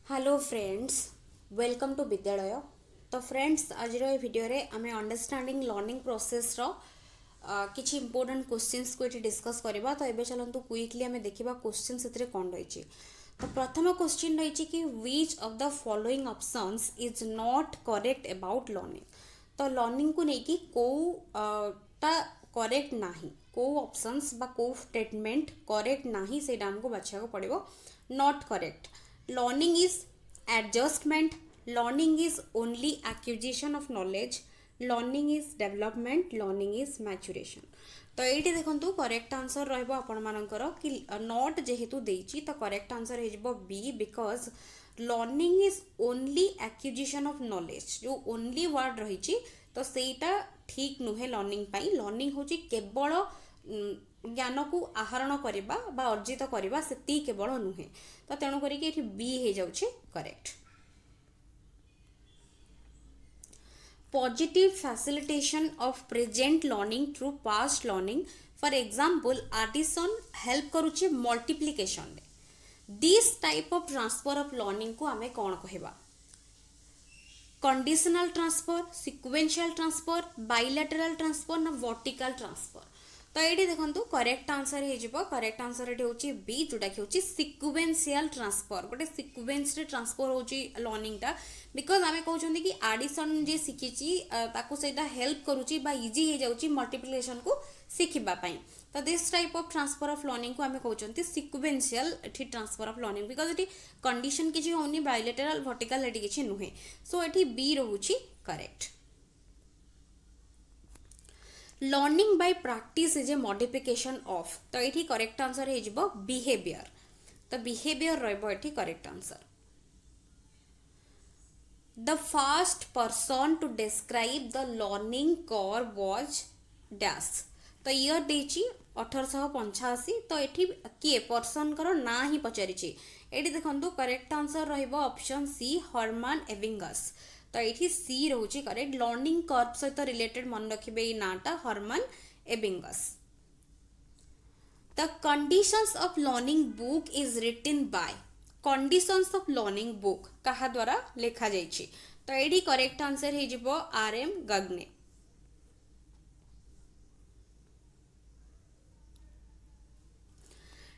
Hello friends, welcome to विद्यालय। तो friends, आज भिडियो रे आमे अंडरस्टैंडिंग लर्निंग प्रोसेस रो किछि इंपोर्टेंट क्वेश्चंस को एठी डिस्कस करबा। तो एबे चलंतु क्विकली आमे देखिबा क्वेश्चन सेतरे कोन रहिछि। तो प्रथम क्वेश्चन रहिछि कि which of the following options is not correct about learning. तो लर्निंग को नेकी को ता करेक्ट नाही, को ऑप्शंस बा को स्टेटमेंट करेक्ट नाही सेटा हमको बाछिया को पड़िबो। Not correct, learning is adjustment, learning is only acquisition of knowledge, learning is development, learning is maturation। तो ये देखो करेक्ट आंसर रहिबो आपण मानकर कि नॉट जेहेतु देइची तो करेक्ट आंसर हे जिवो B, because learning is only acquisition of knowledge. जो ओनली वर्ड रहिची तो सेटा ठीक नुहे लर्निंग पाई। लर्निंग होची केवल ज्ञान को आहरण करबा बा अर्जित करबा सेती केवल नुहे। तो तेणु करिके एठी बी हे जाउछि correct. Positive facilitation of present learning through past learning, for example addition help करूछि मल्टीप्लिकेशन रे। This type of transfer of learning को आमे कोन कहबा? Conditional transfer, sequential transfer, bilateral transfer ना वर्टिकल ट्रांसफर। तो ये देखो करेक्ट आंसर हो करेक्ट आंसर ये होची बी, जोटा कि होची सीक्वेंशियल ट्रांसफर। गोटे सीक्वेंस रे ट्रांसफर होची लर्निंग टा, बिकॉज आमे कहउछन्ती कि एडिशन जे सिखिची ताको सेटा हेल्प करूची बा इजी हे जाउची मल्टीप्लिकेशन को सिखिबा पई। तो this type of transfer of learning को आमे कहउछन्ती सीक्वेंशियल एठी ट्रांसफर ऑफ लर्निंग, बिकॉज एठी कंडीशन किछि होनी, बायलैटरल वर्टिकल एठी किछि नुहे। सो एठी बी रहउची correct. Learning by practice is a modification of. तो ये करेक्ट आंसर हो बिहेवियर। तो बिहेवियर रहिबो एठी correct answer. The first person to describe the learning curve was dash. तो ईयर देची 1885। तो एठी किए पर्सन कर ना ही पचारिछि। एठी देखंतु करेक्ट आंसर रहिबो ऑप्शन सी, हर्मन एबिंगस। तो ये सी रोचे करेक्ट। लर्निंग कर्व सहित रिलेटेड मन रखिबे ये नाटा, Hermann Ebbinghaus. The conditions of learning book is written by. Conditions of learning book कहा द्वारा लिखा जाइछि। तो ये करेक्ट आंसर हे जिवो आर.एम. गगने।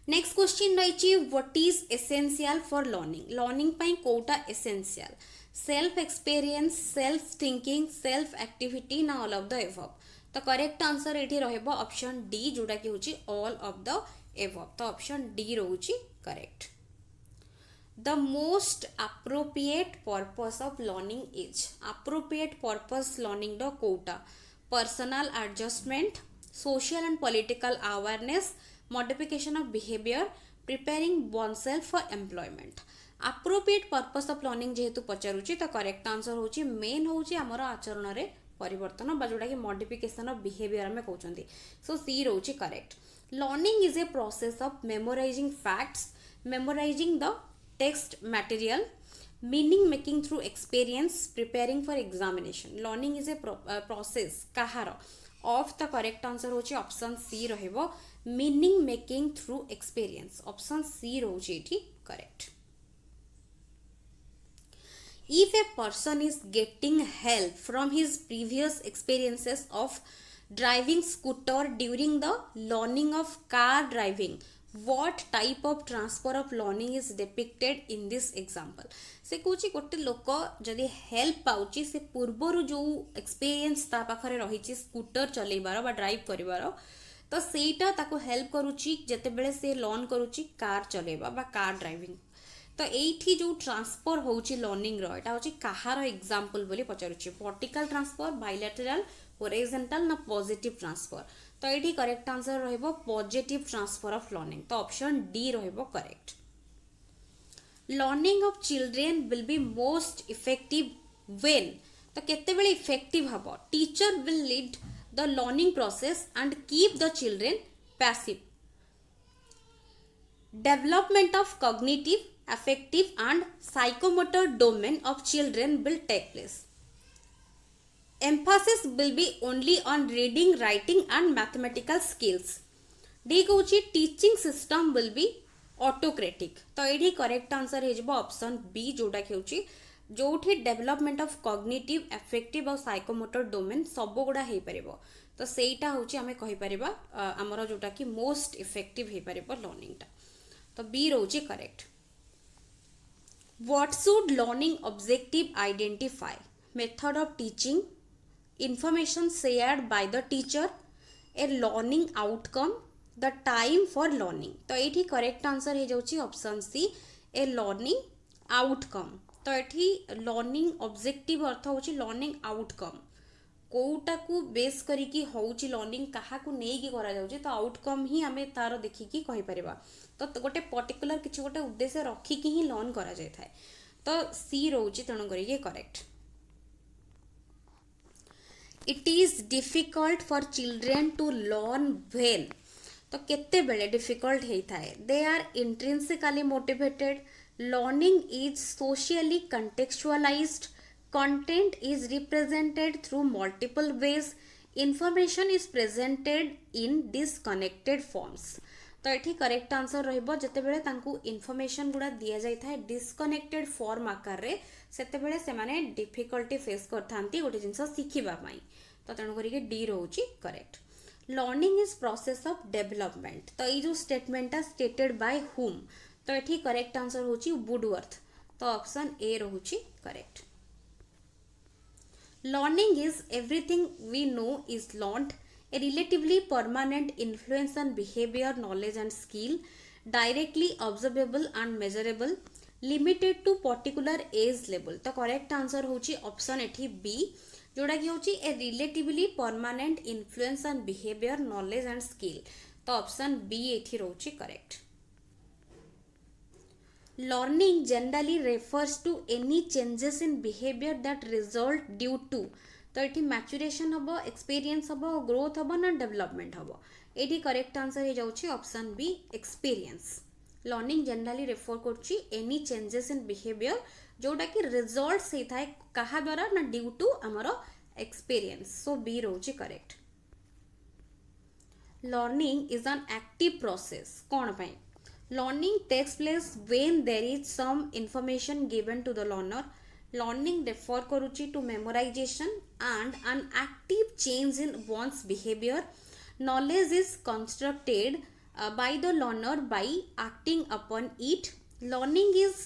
नेक्स्ट क्वेश्चन रही what is essential for learning. Learning पई कोटा essential? Self experience, self thinking, self activity ना ऑल ऑफ द एबव। तो करेक्ट आंसर एठी रहबो ऑप्शन डी, जोटा कि होची ऑल ऑफ द एबव। तो ऑप्शन डी रहउची correct. The most appropriate purpose of learning is. Appropriate purpose learning द कोटा? Personal adjustment, social and political awareness, modification of behaviour, preparing oneself for employment. Appropriate purpose of learning जेहेतु पचारुची तो correct answer होची main होची हमर आचरण रे परिवर्तन बा जोटा कि मॉडिफिकेशन ऑफ बिहेवियर में कहउचंती। सो सी रहउची correct. Learning is a process of memorising facts, memorising the text material, meaning making through experience, preparing for examination. Learning is a process कहार ऑफ। द करेक्ट आंसर होची option C रहइबो meaning making through experience. Option C रहउची एठी correct. If a person is getting help from his previous experiences of driving scooter during the learning of car driving, what type of transfer of learning is depicted in this example? से कुछ गोटे लोक जदि help पाउची से पूर्वर जो experience ता पाखरे रहिची scooter चलेबार बा ड्राइव करिबार, तो सेटा ताको हेल्प करूची जते बेले से लर्न करूची कार चलेबा बा कार ड्राइविंग। तो एठी जो ट्रांसफर होची लर्निंग रो एटा होची कहार एग्जांपल बोली पचारुची? वर्टिकल ट्रांसफर, बायलैटरल, हॉरिजॉन्टल ना पॉजिटिव ट्रांसफर। तो एठी करेक्ट आंसर रहइबो पॉजिटिव ट्रांसफर ऑफ लर्निंग। तो ऑप्शन डी रहइबो correct. Learning of children will be most effective when. तो केते बेले इफेक्टिव हबो? Teacher will lead the learning process and keep the children passive. Development of cognitive, affective and psychomotor domain of children will take place. Emphasis will be only on reading, writing and mathematical skills. D teaching system will be autocratic. तो ये correct answer हो option B जोटा कि जो development of cognitive affective और psychomotor domain सब गुड़ा हो पार। तो सहीटा हूँ आम कहीपर आमर जोटा कि मोस्ट इफेक्टिव हो पार लर्निंगटा। तो बी रोचे correct. What should learning objective identify? Method of teaching, information shared by the teacher, a learning outcome, the time for learning। तो ये करेक्ट आंसर हो जाउची ऑप्शन सी, ए लर्निंग आउटकम। तो ये लर्निंग ऑब्जेक्टिव अर्थ होची लर्निंग आउटकम, कोटा को base करिकी होउची लर्निंग काहा को नेई की करा जाउची। तो आउटकम ही आमे तार देखिकी कहि परिबा। तो गोटे पर्टिकुलर किछि गोटे उद्देश्य रखिकी ही लर्न करा जाय थाए। तो सी रोची तेणु करिके correct. It is difficult for children to learn when। तो केते बेले डिफिकल्ट होता है? They are intrinsically motivated, learning is socially contextualized, content is represented through multiple ways, information is presented in disconnected forms। तो ये करेक्ट आंसर रहिबो जेतेबेले तांकू information गुडा दिया जाय थाए डिस्कनेक्टेड फॉर्म आकार रे, सेतेबेले से माने डिफिकल्टी फेस करथांती गोटे जिंस सिखिबा पई। तो तेणु करिके डी रोची correct. Learning is process of development. तो ये जो स्टेटमेंटा स्टेटेड बाय हुम, तो ये करेक्ट आंसर होची वुडवर्थ। तो ऑप्शन ए रोची correct. Learning is everything we know is learned, a relatively permanent influence on behavior, knowledge and skill, directly observable and measurable, limited to particular age level। तो correct answer होची option एठी B जोड़ा कि होची a relatively permanent influence on behaviour, knowledge and skill. तो option B एठी रोची correct. Learning generally refers to any changes in behaviour that result due to. तो ये मैच्यूरेशन हम, एक्सपीरियंस हम, ग्रोथ हम ना डेवलपमेंट हम। ये करेक्ट आंसर हो जाउची option B experience. Learning generally refer करची एनी चेंजेस इन बिहेवियर जोटा कि रिजल्ट्स होता है कहा द्वारा ना ड्यू टू आमर एक्सपीरियंस। सो बी रोची correct. Learning is an active process. कौन पाई? Learning takes place when there is some information given to the learner. Learning refer करुची to memorisation and an active change in one's behaviour. Knowledge is constructed by the learner by acting upon it. Learning is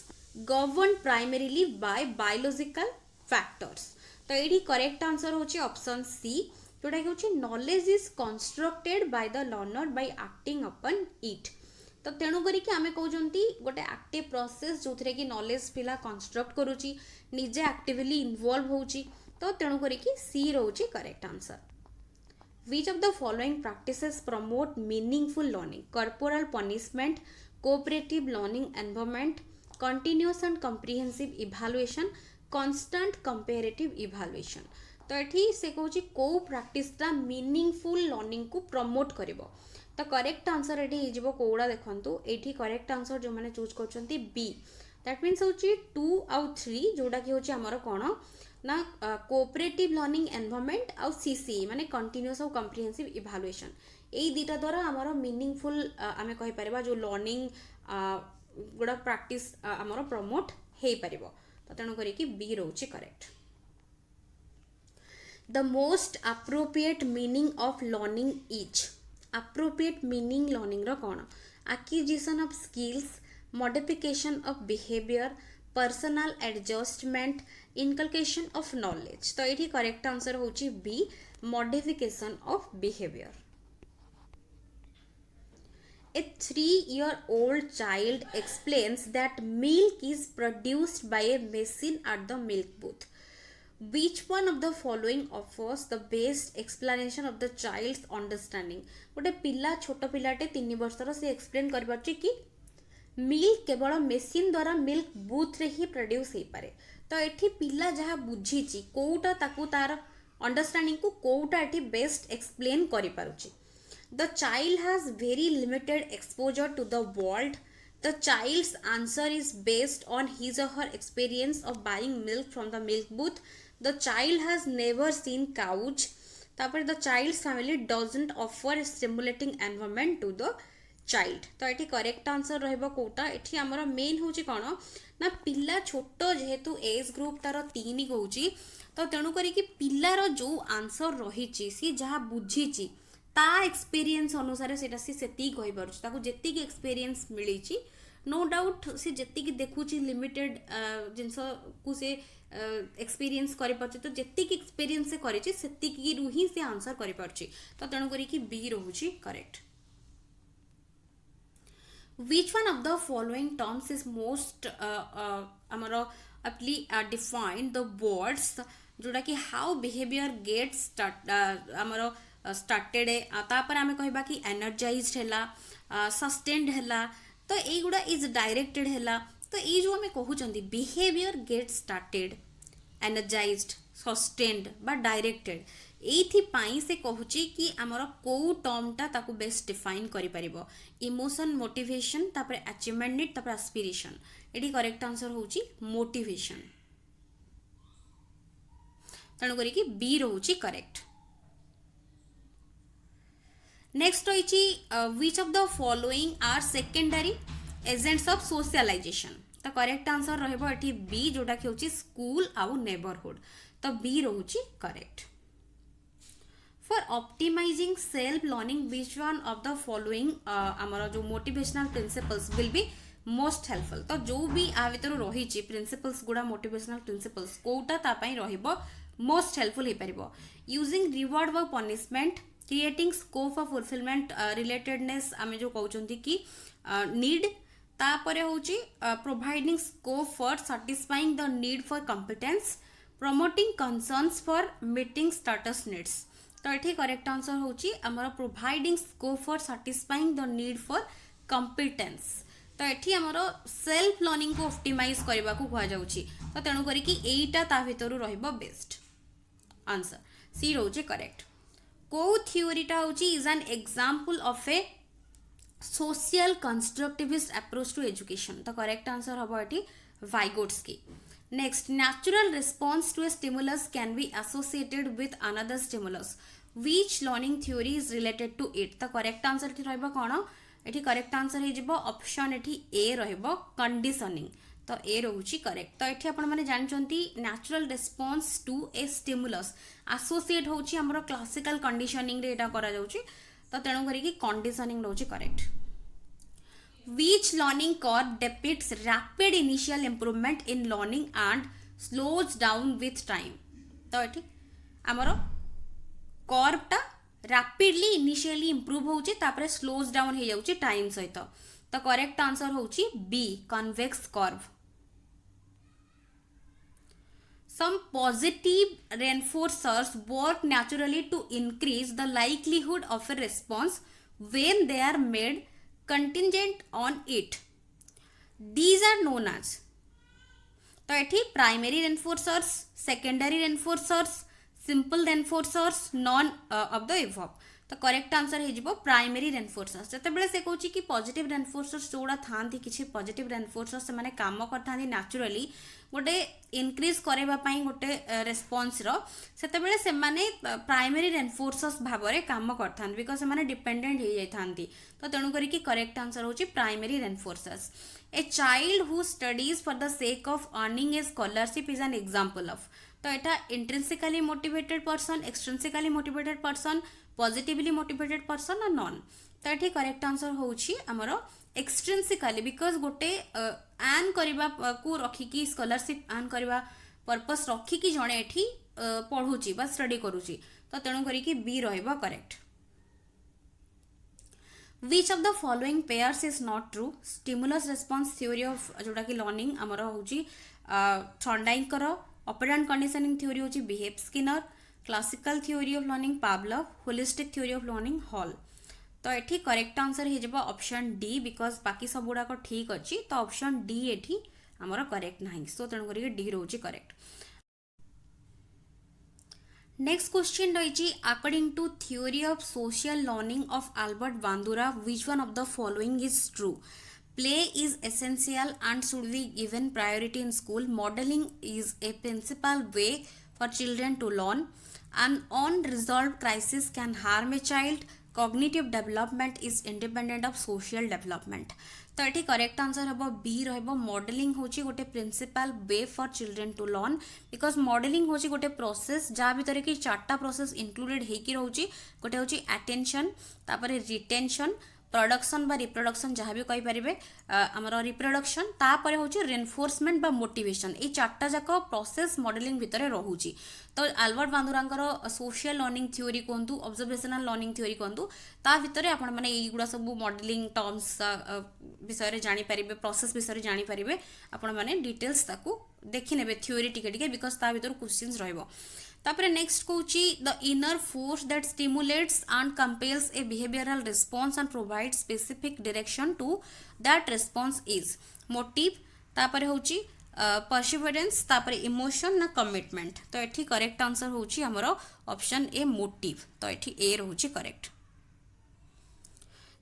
governed primarily by biological factors। तो ये correct answer होची option सी जोटा कि होची knowledge is constructed by the learner bye acting upon it. तो तेणु करिके आमे कहउजंती गोटे एक्टिव प्रोसेस जोथरे कि नॉलेज पिला कंस्ट्रक्ट करूची, निजे एक्टिवली इन्वॉल्व होची। तो तेणु करिके सी रोची correct answer. Which of the following practices promote meaningful learning? Corporal punishment, cooperative learning environment, continuous and comprehensive evaluation, constant comparative evaluation। तो ये से कहूँ को प्राक्टिसटा मीनिंगफुल लर्निंग को प्रमोट करिवो। तो करेक्ट आंसर ये कौड़ा देखु ये करेक्ट आंसर जो मैंने चूज कर बी। दैट मीन्स हूँ 2 आउ 3 जोटा कि हूँ आमर कौन ना कोऑपरेटिव लर्निंग एनवायरनमेंट आउ सीसी माने कंटीन्यूअस और कम्प्रिहेंसिव इवैल्यूएशन। यही दुटा द्वारा आमर मीनिंगफुल आमे कहि परिबा जो लर्निंग गुडा प्रैक्टिस आमर प्रमोट हेई परिबो। तो तेणु करिकि बी रोची correct. The most appropriate meaning of learning is. Appropriate meaning learning रो कोन? Acquisition of skills, modification of behaviour, personal adjustment, inculcation of knowledge. तो ये करेक्ट आंसर होची B modification of behaviour. A 3-year-old child explains that milk is produced by a machine at the milk booth. Which one of the following offers the best explanation of the child's understanding? गोटे पिला छोट पिलाटे 3 वर्षर से explain कर पारछि कि milk केवल machine द्वारा milk booth रे ही produce हो पारे। तो ये पिला जहाँ बुझीची कोटा ताकू तार अंडरस्टैंडिंग को कोटा ये बेस्ट एक्सप्लेन करि पारुची। The child has very limited exposure to the world. The child's answer is based on his or her experience of buying milk from the milk booth. The child has never seen cows. तापर the child's family doesn't offer stimulating environment to the child. तो ये correct answer रहिबो कोटा एठी हमर main होची कोन ना पिला छोट जेहेतु एज ग्रुप तार 3 कहूची तो तेणु करी कि पिलार जो आंसर रही सी जहाँ बुझी ता एक्सपीरियंस अनुसार सेटा सी सेती कहि पारुची ताको जेतिक एक्सपीरियंस मिली नो डाउट सी जेतिक देखुची लिमिटेड जिनस को से एक्सपीरियंस करि पारुची तो जेतिक एक्सपीरियंस से करिची सेतिक रु ही से आंसर करि पारुची तो तेणु करी कि बी रहूची correct. Which one of the following terms is most amaro aptly defined the words जोड़ा कि how behavior gets amaro started तापर आमे कहबा कि energized हैला sustained हैला तो एई गुडा is directed हैला तो एई जो आमे कहउचंदी behavior gets started energized sustained बा directed एइथिपाई से कहूची कि आमर को टर्मटा ताकू बेस्ट डिफाइन करि परिबो इमोशन मोटिवेशन तापर अचीवमेंट नीड तापर एस्पिरेशन एडी करेक्ट आंसर होची मोटिवेशन तणु करी कि बी रहूची करेक्ट। नेक्स्ट होईची which of the following are secondary agents of socialization तो करेक्ट आंसर रहबो एठी बी जोटा कि होची स्कूल आउ नेबरहुड तो बी रहूची correct. For optimizing self learning, which one of the following हमारा जो motivational principles will be most helpful तो जो भी आ भीतर रही principles गुड़ा motivational principles कोटा ता पई रहिबो most helpful hey परिबो using reward or punishment creating scope for fulfillment relatedness आमे जो कहउचंती कि need तापरे होची providing scope for satisfying the need for competence promoting concerns for meeting status needs तो ये करेक्ट आंसर होची हमर providing scope for satisfying the need for competence तो ये हमर सेल्फ लर्निंग को ऑप्टिमाइज करबा को कहा जाउची तो तेणु करी कि एटा ता भितरु रहइबो बेस्ट आंसर सी रहउची करेक्ट। को थ्योरीटा होची is an example of a social constructivist approach to education तो करेक्ट आंसर हबो एटी Vygotsky. Next, natural response to a stimulus can be associated with another stimulus. Which learning theory is related to it? तो correct answer एठी रहइबो कोन एठी correct answer हे जिवो option एठी ए रहइबो conditioning तो ए रहउची correct. तो एठी आपण माने जानचंती natural response to a stimulus associate होची हमरो क्लासिकल कंडीशनिंग रे एटा करा जाउची तो तेणु करी कि कंडीशनिंग रहउची correct. Which learning curve depicts rapid initial improvement in learning and slows down with time? तो ये आमर कर्वटा rapidly initially improve होची तापरे slows down हे जाउची टाइम सहित तो करेक्ट आंसर होची B convex curve। Some positive reinforcers work naturally to increase the likelihood of a response when they are made contingent on it. These are known as तो ये primary reinforcers secondary reinforcers simple reinforcers none of the above तो correct answer हे जिवो primary रेनफोर्सर्स जते बेले से कहूची कि positive रेनफोर्सर्स जोड़ा थांती किछि पॉजिटिव रेनफोर्सर्स से माने काम करथांती नेचुरली गोटे इनक्रीज करबा पई गोटे रेस्पॉन्स रो सेते बेले से माने प्राइमरी रेनफोर्सर्स भाबरे काम करथांती बिकॉज़ से माने डिपेंडेंट हे जाई थांती तो तेणु करी कि करेक्ट आंसर होची primary reinforcers. A child who studies for the sake of earning a scholarship is an example of तो एटा intrinsically motivated person extrinsically motivated person positively motivated person or none तो ये करेक्ट आंसर होची हमरो एक्सट्रिंसिकली because गोटे आर्न करबा को रखिकी scholarship आर्न करबा पर्पस रखिकी जणे एठी पढुची बा स्टडी करूची तो तेणु करी कि बी रहइबो correct. Which of the following pairs is not true? Stimulus response theory of जोटा कि लर्निंग हमर होची थॉर्नडाइकर ऑपरेंट कंडीशनिंग थ्योरी होची behave Skinner classical theory of learning Pavlov holistic theory of learning hall तो ये करेक्ट आंसर हे जबो option D because बाकी सब गुड़ाक ठीक अच्छी तो ऑप्शन डी एठी हमर करेक्ट नाही सो तेणु करी डी रहउची करेक्ट। नेक्स्ट क्वेश्चन रही according to theory of social learning of Albert Bandura which one of the following is true? Play is essential and should be given priority in school. Modeling is a principle way for children to learn. An unresolved crisis can harm a child. Cognitive development is independent of social development. तो ये correct answer हम B रहिबो modeling होची गोटे principal way for children to learn because modeling होची गोटे process जहाँ भितर कि चार्टा प्रोसेस इंक्लूडेड होगी रोची गोटे होची अटेंशन तापर रिटेंशन प्रोडक्शन बा रिप्रोडक्शन जहाँ भी कहींपारे आमर रिप्रोडक्शन तापर होची रेनफोर्समेंट बा मोटिवेशन ये चार्टा जाक प्रोसेस मॉडलिंग भितर रोची। तो आल्बर्ट बांदुरांकर सोशल लर्निंग थ्योरी कहतु ऑब्जर्वेशनल लर्निंग थ्योरी कहतु ता भितर आपण मैंने युवा सब मॉडलिंग टर्म्स विषय जानीपारे प्रोसेस विषय जानीपारे आपण मैंने डिटेल्स ताकू देखी ने थ्योरी टिके बिकज ता भितर क्वेश्चंस रहिबो। तापर नेक्स्ट कहूची the inner force that stimulates and compels a behavioural response and provide specific direction to that response is motive तापर होची परसिवरेंस तापर इमोशन ना कमिटमेंट। तो ये करेक्ट आंसर होची हमरो ऑप्शन ए मोटिव। तो ये ए रोची करेक्ट।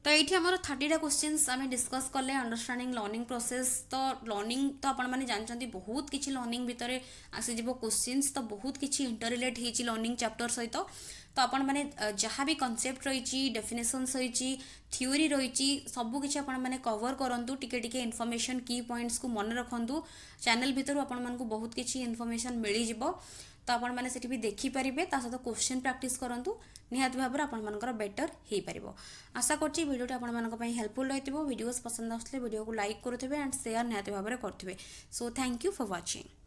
तो ये आमर 30टा क्वेश्चंस आम डिस्कस कले अंडरस्टैंडिंग लर्निंग प्रोसेस। तो लर्निंग तो आपण मैंने जानते बहुत किसी लर्निंग भितर आसीज क्वेश्चंस तो बहुत किसी इंटररिलेट होती लर्निंग चैप्टर सहित। तो आपण मैंने जहाँ भी कॉन्सेप्ट रही डेफिनेशंस रही थ्योरी रही सबकि आपण मैंने कवर करूँ टिके इनफॉरमेशन की पॉइंट्स को मन रखु चैनल भितर आपण मानक बहुत किसी इनफॉरमेशन मिल जाव। तो आपण मैंने सेठी भी देखिपारे सहित क्वेश्चन प्रैक्टिस करूँ निहाती भाव में आपर बेटर हो पार। आशा करछि वीडियोटी आपण हेल्पफुल रही वीडियोस पसंद आसले वीडियो को लाइक करुथे एंड शेयर निहाती भाव में करुथे। So thank you for watching.